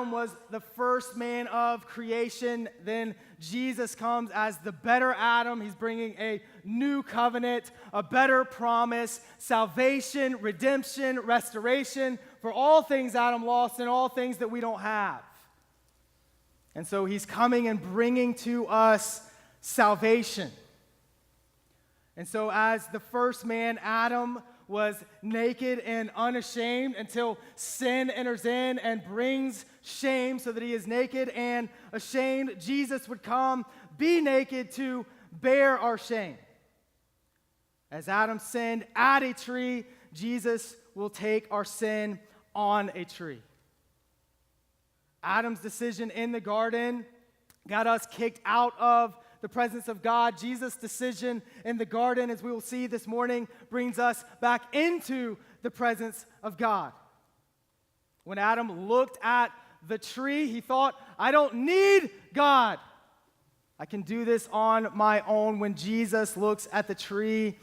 Adam was the first man of creation, then Jesus comes as the better Adam. He's bringing a new covenant, a better promise, salvation, redemption, restoration for all things Adam lost and all things that we don't have. And so he's coming and bringing to us salvation. And so as the first man, Adam, was naked and unashamed until sin enters in and brings shame so that he is naked and ashamed, Jesus would come, be naked to bear our shame. As Adam sinned at a tree, Jesus will take our sin on a tree. Adam's decision in the garden got us kicked out of the presence of God. Jesus' decision in the garden, as we will see this morning, brings us back into the presence of God. When Adam looked at the tree, he thought, I don't need God. I can do this on my own. When Jesus looks at the tree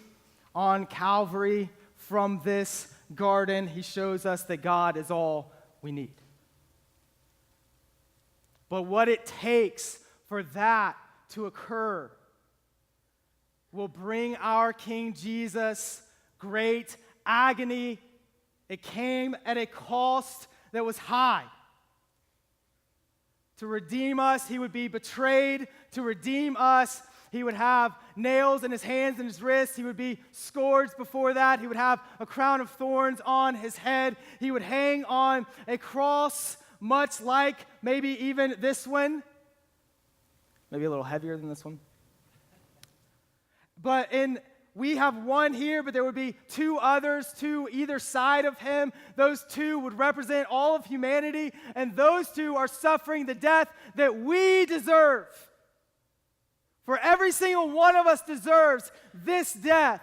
on Calvary from this garden, he shows us that God is all we need. But what it takes for that to occur will bring our King Jesus great agony. It came at a cost that was high. To redeem us, he would be betrayed. To redeem us, he would have nails in his hands and his wrists. He would be scourged before that. He would have a crown of thorns on his head. He would hang on a cross, much like maybe even this one. Maybe a little heavier than this one. We have one here, but there would be two others to either side of him. Those two would represent all of humanity, and those two are suffering the death that we deserve. For every single one of us deserves this death.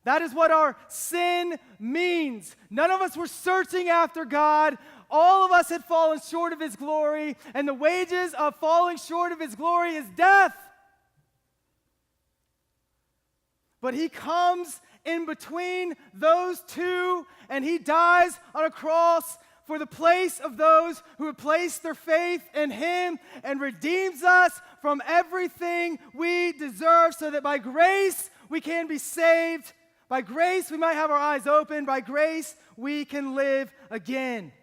That is what our sin means. None of us were searching after God. All of us had fallen short of his glory, and the wages of falling short of his glory is death. But he comes in between those two, and he dies on a cross for the place of those who have placed their faith in him, and redeems us from everything we deserve, so that by grace we can be saved. By grace we might have our eyes open. By grace we can live again.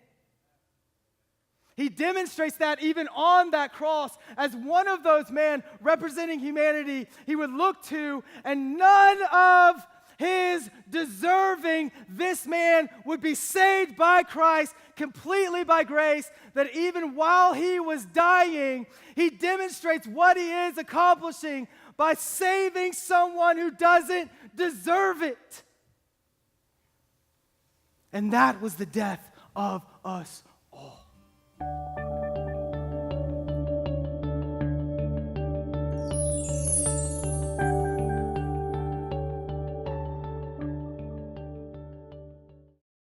He demonstrates that even on that cross as one of those men representing humanity he would look to, and none of his deserving, this man would be saved by Christ completely by grace, that even while he was dying, he demonstrates what he is accomplishing by saving someone who doesn't deserve it. And that was the death of us all.